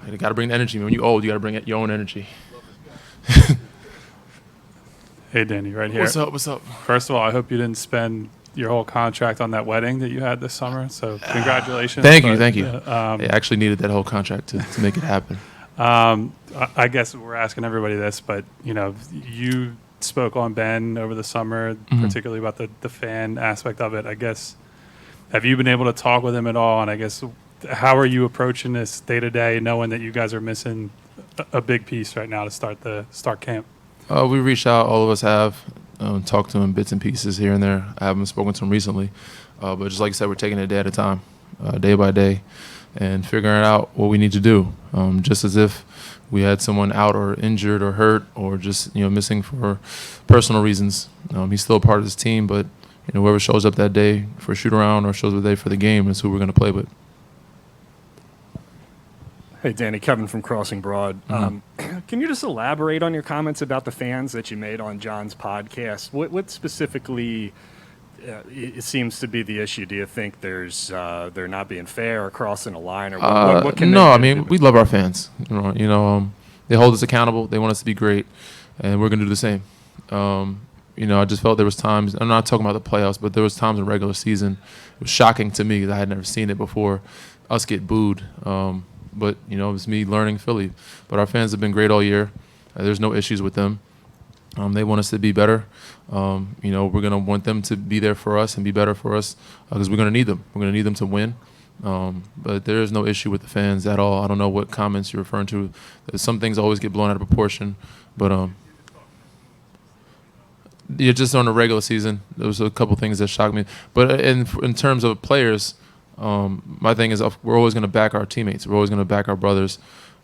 You got to bring the energy. When you're old, you got to bring your own energy. Hey, Danny, right here. What's up? What's up? First of all, I hope you didn't spend your whole contract on that wedding that you had this summer. So congratulations. Thank you. I actually needed that whole contract to make it happen. I guess we're asking everybody this, but you spoke on Ben over the summer, particularly about the fan aspect of it. I guess, have you been able to talk with him at all? And I guess, how are you approaching this day to day, knowing that you guys are missing a big piece right now to start camp? We reached out. All of us have talked to him bits and pieces here and there. I haven't spoken to him recently, but just like you said, we're taking it a day at a time, day by day, and figuring out what we need to do. Just as if we had someone out or injured or hurt or just missing for personal reasons. He's still a part of this team, but whoever shows up that day for shoot around or shows up that day for the game is who we're going to play with. Hey, Danny, Kevin from Crossing Broad. Can you just elaborate on your comments about the fans that you made on John's podcast? What specifically it seems to be the issue? Do you think they're not being fair or crossing a line? Or what can no, I mean, we love our fans. They hold us accountable. They want us to be great, and we're going to do the same. I just felt there was times, I'm not talking about the playoffs, but there was times in regular season, it was shocking to me because I had never seen it before, us get booed. But, it was me learning Philly. But our fans have been great all year. There's no issues with them. They want us to be better. We're going to want them to be there for us and be better for us because we're going to need them. We're going to need them to win. But there is no issue with the fans at all. I don't know what comments you're referring to. Some things always get blown out of proportion. But just on the regular season, there was a couple things that shocked me. But in terms of players, my thing is we're always going to back our teammates. We're always going to back our brothers.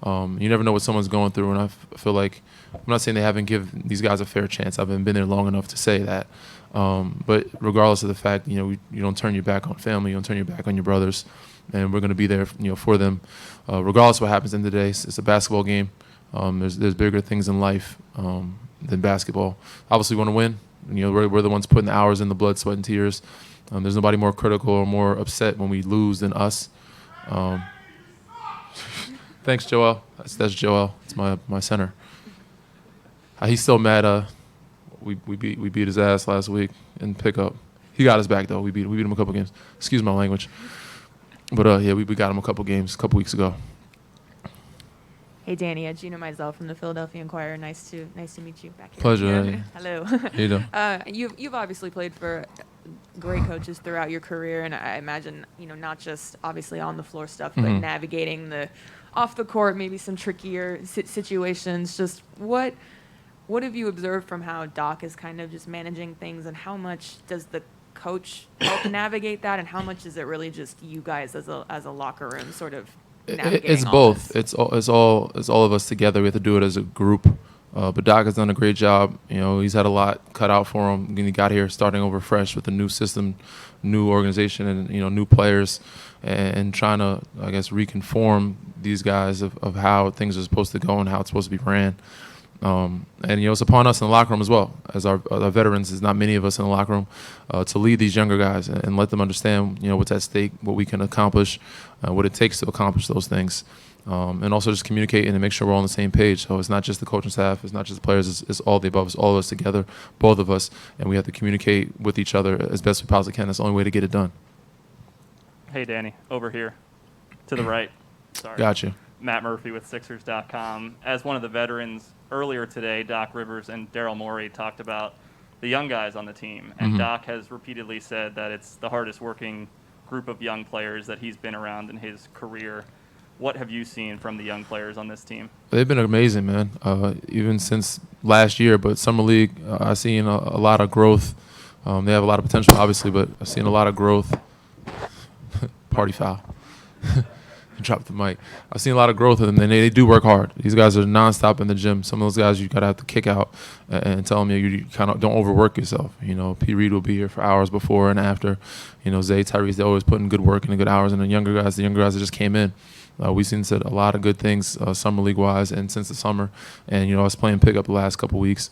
You never know what someone's going through, and I feel like I'm not saying they haven't given these guys a fair chance. I haven't been there long enough to say that. But regardless of the fact, you don't turn your back on family. You don't turn your back on your brothers, and we're going to be there, for them, regardless of what happens in the day. It's a basketball game. There's bigger things in life than basketball. Obviously, we want to win. We're the ones putting the hours in, the blood, sweat, and tears. There's nobody more critical or more upset when we lose than us. Thanks, Joel. That's Joel. It's my center. He's still mad. We beat his ass last week in pickup. He got us back though. We beat him a couple games. Excuse my language. But we got him a couple games a couple weeks ago. Hey, Danny, Gina Mizell from the Philadelphia Inquirer. Nice to meet you back here. Pleasure. Yeah. Hello. How you doing? You've obviously played for great coaches throughout your career, and I imagine not just obviously on the floor stuff, but navigating the off the court, maybe some trickier situations. Just what have you observed from how Doc is kind of just managing things, and how much does the coach help navigate that, and how much is it really just you guys as a locker room sort of? It's both. It's all of us together. We have to do it as a group. But Doc has done a great job. He's had a lot cut out for him. He got here starting over fresh with a new system, new organization, and new players, and trying to, I guess, reconform these guys of how things are supposed to go and how it's supposed to be ran. And it's upon us in the locker room as well, as our veterans. There's not many of us in the locker room to lead these younger guys and let them understand what's at stake, what we can accomplish, what it takes to accomplish those things, and also just communicating and make sure we're all on the same page. So it's not just the coaching staff, it's not just the players, it's all the above. It's all of us together, both of us, and we have to communicate with each other as best we possibly can. That's the only way to get it done. Hey, Danny, over here to the right. Sorry. Gotcha. Matt Murphy with Sixers.com. As one of the veterans, earlier today, Doc Rivers and Daryl Morey talked about the young guys on the team. And Doc has repeatedly said that it's the hardest working group of young players that he's been around in his career. What have you seen from the young players on this team? They've been amazing, man, even since last year. But Summer League, I've seen a lot of growth. They have a lot of potential, obviously, but I've seen a lot of growth. Party foul. Drop the mic. I've seen a lot of growth with them, and they do work hard. These guys are nonstop in the gym. Some of those guys you gotta have to kick out and tell them you kind of don't overwork yourself. P. Reed will be here for hours before and after. Zay, Tyrese, they're always putting good work in and good hours. And the younger guys that just came in, we've seen a lot of good things summer league wise and since the summer. And I was playing pickup the last couple weeks,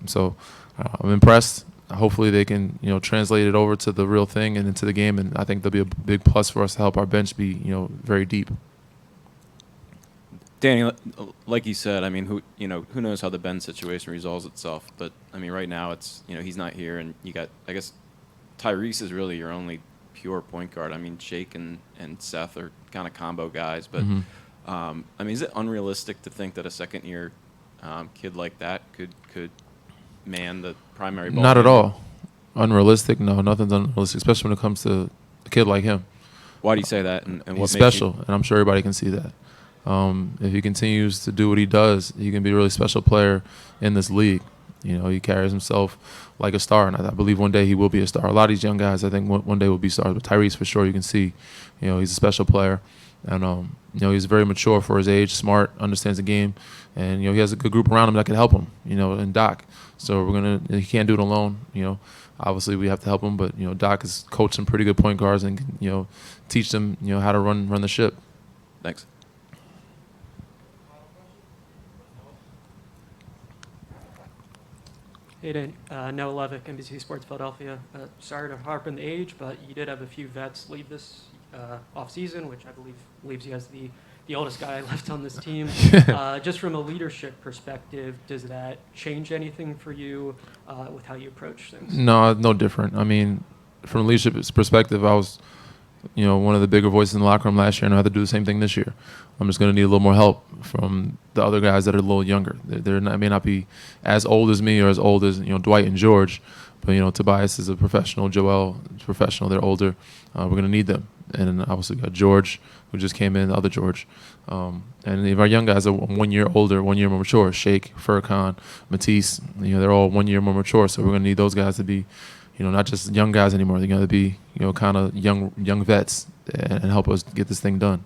so I'm impressed. Hopefully they can, translate it over to the real thing and into the game, and I think there'll be a big plus for us to help our bench be, very deep. Danny, like you said, I mean, who knows how the Ben situation resolves itself? But I mean, right now it's he's not here, and you got, I guess, Tyrese is really your only pure point guard. I mean, Shake and Seth are kind of combo guys, but I mean, is it unrealistic to think that a second-year kid like that could man the primary ball? Not at all. Unrealistic? No, nothing's unrealistic, especially when it comes to a kid like him. Why do you say that? And what He's makes special, and I'm sure everybody can see that. If he continues to do what he does, he can be a really special player in this league. He carries himself like a star, and I believe one day he will be a star. A lot of these young guys, I think, one day will be stars. But Tyrese, for sure, you can see, he's a special player, and he's very mature for his age, smart, understands the game, and he has a good group around him that can help him. And Doc. So he can't do it alone. Obviously we have to help him, but Doc has coached some pretty good point guards and can teach them how to run the ship. Thanks. Hey, Dan. Noah Levick, NBC Sports Philadelphia. Sorry to harp on the age, but you did have a few vets leave this offseason, which I believe leaves you as the oldest guy left on this team. Just from a leadership perspective, does that change anything for you with how you approach things? No different. I mean, from a leadership perspective, I was one of the bigger voices in the locker room last year, and I have to do the same thing this year. I'm just going to need a little more help from the other guys that are a little younger. They may not be as old as me or as old as Dwight and George, but Tobias is a professional, Joel is a professional. They're older. We're going to need them, and obviously we got George, who just came in, the other George, and if our young guys are 1 year older, 1 year more mature. Shake, Furkan, Matisse, they're all 1 year more mature. So we're going to need those guys to be, not just young guys anymore. They're going to be, kind of young vets and help us get this thing done.